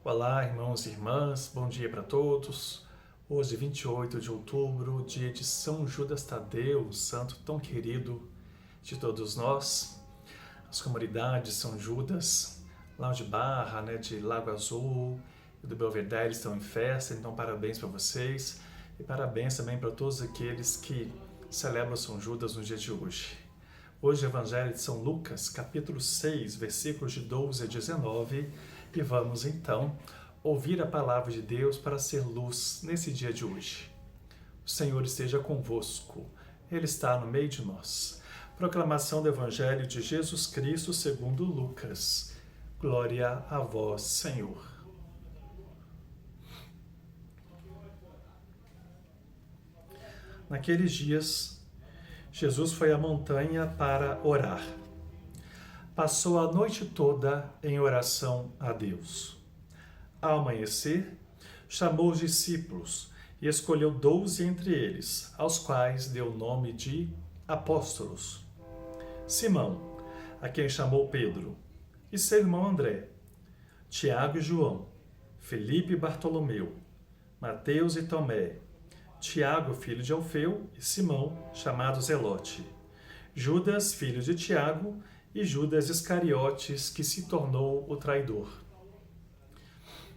Olá, irmãos e irmãs, bom dia para todos. Hoje, 28 de outubro, dia de São Judas Tadeu, um santo tão querido de todos nós. As comunidades São Judas, lá de Barra, de Lago Azul e do Belvedere estão em festa, então parabéns para vocês e parabéns também para todos aqueles que celebram São Judas no dia de hoje. Hoje, o Evangelho de São Lucas, capítulo 6, versículos de 12 a 19, e vamos então ouvir a palavra de Deus para ser luz nesse dia de hoje. O Senhor esteja convosco, Ele está no meio de nós. Proclamação do Evangelho de Jesus Cristo segundo Lucas. Glória a vós, Senhor. Naqueles dias, Jesus foi à montanha para orar. Passou a noite toda em oração a Deus. Ao amanhecer, chamou os discípulos e escolheu 12 entre eles, aos quais deu o nome de apóstolos. Simão, a quem chamou Pedro, e seu irmão André, Tiago e João, Felipe e Bartolomeu, Mateus e Tomé, Tiago, filho de Alfeu, e Simão, chamado Zelote, Judas, filho de Tiago, e Judas Iscariotes, que se tornou o traidor.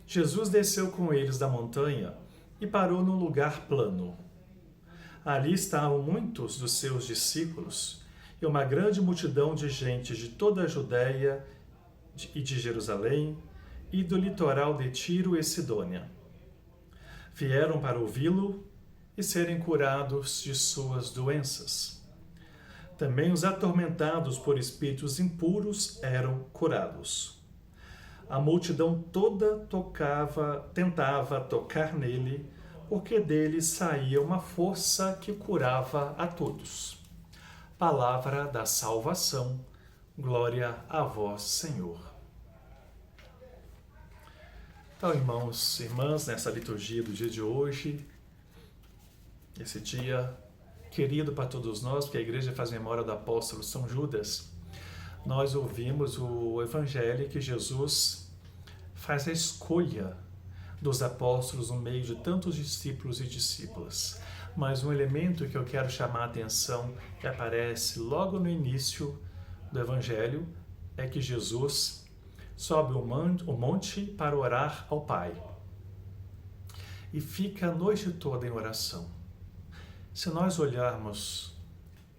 Jesus desceu com eles da montanha e parou num lugar plano. Ali estavam muitos dos seus discípulos e uma grande multidão de gente de toda a Judéia e de Jerusalém e do litoral de Tiro e Sidônia. Vieram para ouvi-lo e serem curados de suas doenças. Também os atormentados por espíritos impuros eram curados. A multidão toda tentava tocar nele, porque dele saía uma força que curava a todos. Palavra da salvação, glória a vós, Senhor. Então, irmãos e irmãs, nessa liturgia do dia de hoje, esse dia querido para todos nós, porque a igreja faz memória do apóstolo São Judas, nós ouvimos o Evangelho que Jesus faz a escolha dos apóstolos no meio de tantos discípulos e discípulas. Mas um elemento que eu quero chamar a atenção, que aparece logo no início do Evangelho, é que Jesus sobe o monte para orar ao Pai e fica a noite toda em oração. Se nós olharmos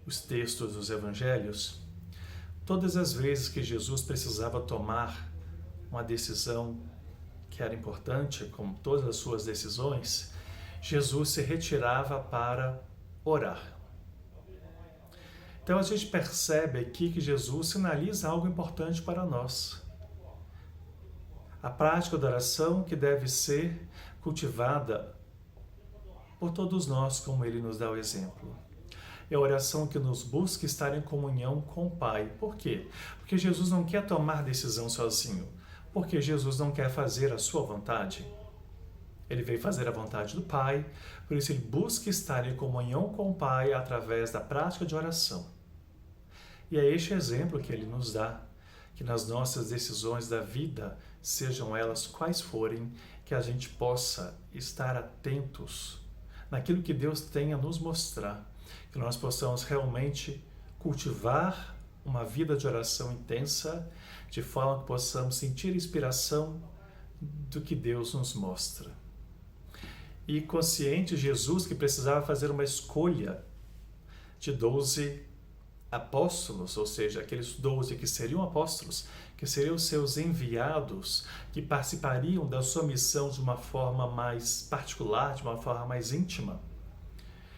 os textos dos evangelhos, todas as vezes que Jesus precisava tomar uma decisão que era importante, como todas as suas decisões, Jesus se retirava para orar. Então a gente percebe aqui que Jesus sinaliza algo importante para nós. A prática da oração que deve ser cultivada por todos nós, como Ele nos dá o exemplo. É a oração que nos busca estar em comunhão com o Pai. Por quê? Porque Jesus não quer tomar decisão sozinho. Porque Jesus não quer fazer a sua vontade. Ele veio fazer a vontade do Pai, por isso Ele busca estar em comunhão com o Pai através da prática de oração. E é este exemplo que Ele nos dá, que nas nossas decisões da vida, sejam elas quais forem, que a gente possa estar atentos naquilo que Deus tem a nos mostrar, que nós possamos realmente cultivar uma vida de oração intensa, de forma que possamos sentir inspiração do que Deus nos mostra. E consciente Jesus que precisava fazer uma escolha de 12 apóstolos, ou seja, aqueles 12 que seriam apóstolos, que seriam seus enviados, que participariam da sua missão de uma forma mais particular, de uma forma mais íntima.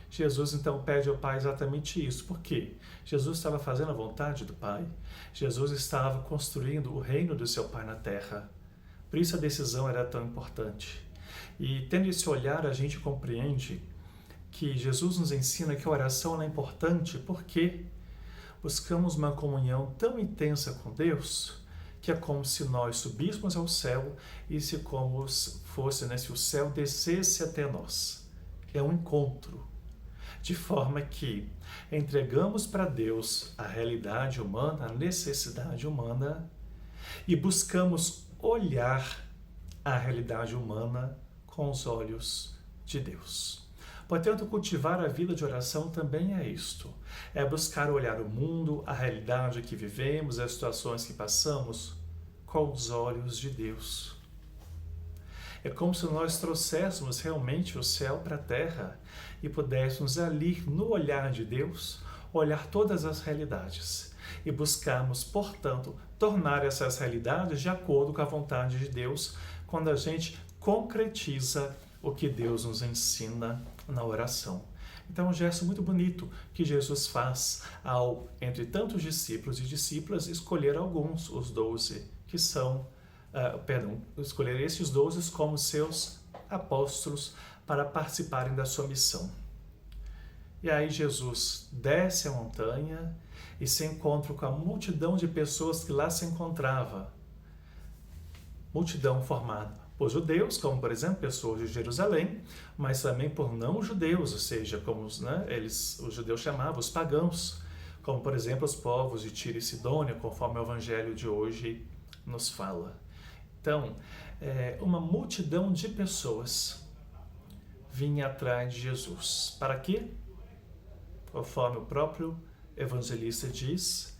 Jesus então pede ao Pai exatamente isso. Por quê? Jesus estava fazendo a vontade do Pai. Jesus estava construindo o reino do seu Pai na terra. Por isso a decisão era tão importante. E tendo esse olhar, a gente compreende que Jesus nos ensina que a oração é importante porque buscamos uma comunhão tão intensa com Deus que é como se nós subíssemos ao céu e se como fosse, se o céu descesse até nós. É um encontro, de forma que entregamos para Deus a realidade humana, a necessidade humana e buscamos olhar a realidade humana com os olhos de Deus. Portanto, cultivar a vida de oração também é isto. É buscar olhar o mundo, a realidade que vivemos, as situações que passamos, com os olhos de Deus. É como se nós trouxéssemos realmente o céu para a terra e pudéssemos ali, no olhar de Deus, olhar todas as realidades e buscarmos, portanto, tornar essas realidades de acordo com a vontade de Deus, quando a gente concretiza o que Deus nos ensina na oração. Então, é um gesto muito bonito que Jesus faz ao, entre tantos discípulos e discípulas, escolher alguns, os 12, que são, escolher esses 12 como seus apóstolos para participarem da sua missão. E aí Jesus desce a montanha e se encontra com a multidão de pessoas que lá se encontrava. Multidão formada por judeus, como por exemplo pessoas de Jerusalém, mas também por não-judeus, ou seja, como os judeus chamavam, os pagãos, como por exemplo os povos de Tiro e Sidônia, conforme o evangelho de hoje nos fala. Então, uma multidão de pessoas vinha atrás de Jesus. Para quê? Conforme o próprio evangelista diz,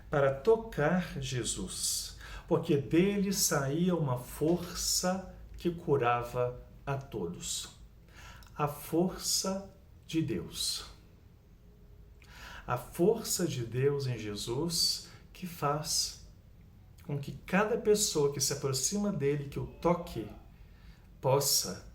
para tocar Jesus, porque dele saía uma força que curava a todos. A força de Deus. A força de Deus em Jesus que faz com que cada pessoa que se aproxima dele, que o toque, possa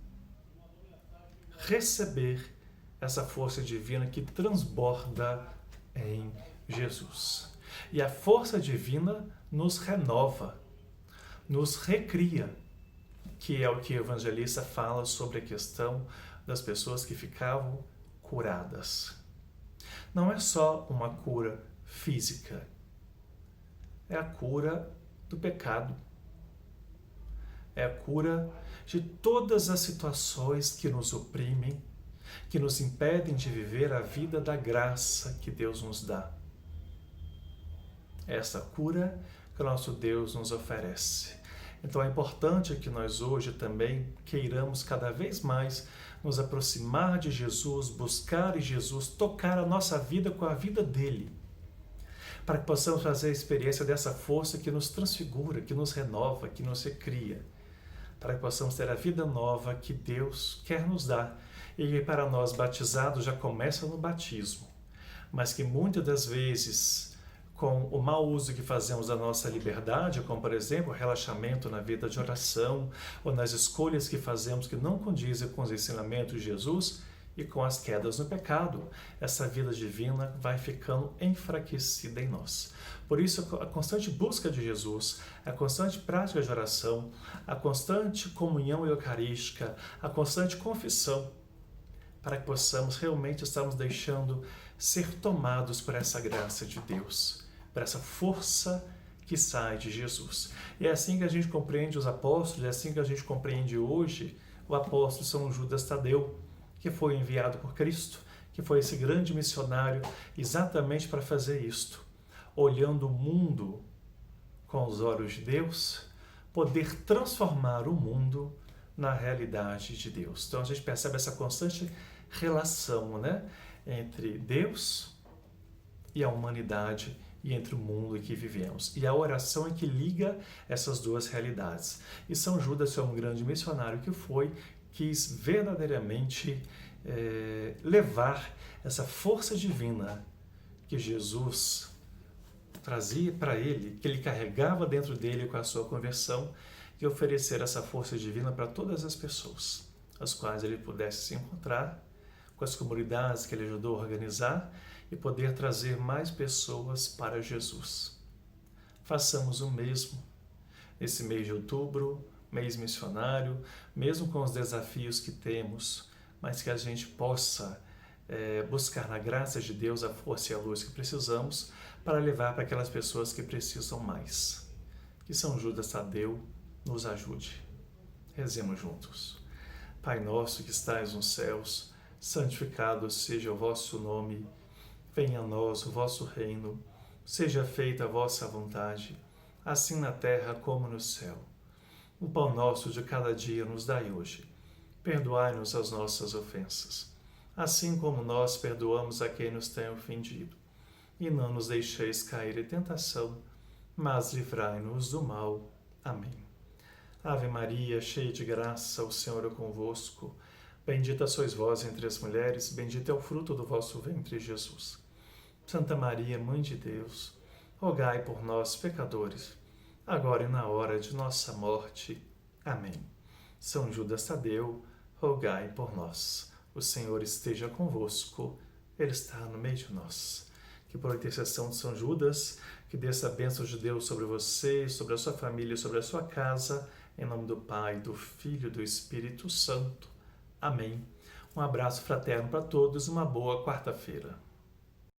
receber essa força divina que transborda em Jesus. E a força divina nos renova, nos recria, que é o que o evangelista fala sobre a questão das pessoas que ficavam curadas. Não é só uma cura física, é a cura do pecado. É a cura de todas as situações que nos oprimem, que nos impedem de viver a vida da graça que Deus nos dá. É essa cura que o nosso Deus nos oferece. Então é importante que nós hoje também queiramos cada vez mais nos aproximar de Jesus, buscar em Jesus, tocar a nossa vida com a vida dele, para que possamos fazer a experiência dessa força que nos transfigura, que nos renova, que nos recria, para que possamos ter a vida nova que Deus quer nos dar. E que para nós batizados já começa no batismo, mas que muitas das vezes, com o mau uso que fazemos da nossa liberdade, como por exemplo o relaxamento na vida de oração, ou nas escolhas que fazemos que não condizem com os ensinamentos de Jesus, e com as quedas no pecado, essa vida divina vai ficando enfraquecida em nós. Por isso, a constante busca de Jesus, a constante prática de oração, a constante comunhão eucarística, a constante confissão, para que possamos realmente estarmos deixando ser tomados por essa graça de Deus, por essa força que sai de Jesus. E é assim que a gente compreende os apóstolos, é assim que a gente compreende hoje o apóstolo São Judas Tadeu, que foi enviado por Cristo, que foi esse grande missionário exatamente para fazer isto, olhando o mundo com os olhos de Deus, poder transformar o mundo na realidade de Deus. Então a gente percebe essa constante relação, entre Deus e a humanidade e entre o mundo em que vivemos. E a oração é que liga essas duas realidades. E São Judas foi um grande missionário que quis verdadeiramente levar essa força divina que Jesus trazia para ele, que ele carregava dentro dele com a sua conversão, e oferecer essa força divina para todas as pessoas, as quais ele pudesse se encontrar, com as comunidades que ele ajudou a organizar, e poder trazer mais pessoas para Jesus. Façamos o mesmo nesse mês de outubro, mês missionário, mesmo com os desafios que temos, mas que a gente possa buscar na graça de Deus a força e a luz que precisamos para levar para aquelas pessoas que precisam mais. Que São Judas Tadeu nos ajude. Rezemos juntos. Pai nosso que estais nos céus, santificado seja o vosso nome, venha a nós o vosso reino, seja feita a vossa vontade, assim na terra como no céu. O pão nosso de cada dia nos dai hoje. Perdoai-nos as nossas ofensas, assim como nós perdoamos a quem nos tem ofendido. E não nos deixeis cair em tentação, mas livrai-nos do mal. Amém. Ave Maria, cheia de graça, o Senhor é convosco. Bendita sois vós entre as mulheres, bendito é o fruto do vosso ventre, Jesus. Santa Maria, Mãe de Deus, rogai por nós, pecadores, agora e na hora de nossa morte. Amém. São Judas Tadeu, rogai por nós. O Senhor esteja convosco, Ele está no meio de nós. Que por intercessão de São Judas, que desça a bênção de Deus sobre você, sobre a sua família, sobre a sua casa, em nome do Pai, do Filho e do Espírito Santo. Amém. Um abraço fraterno para todos e uma boa quarta-feira.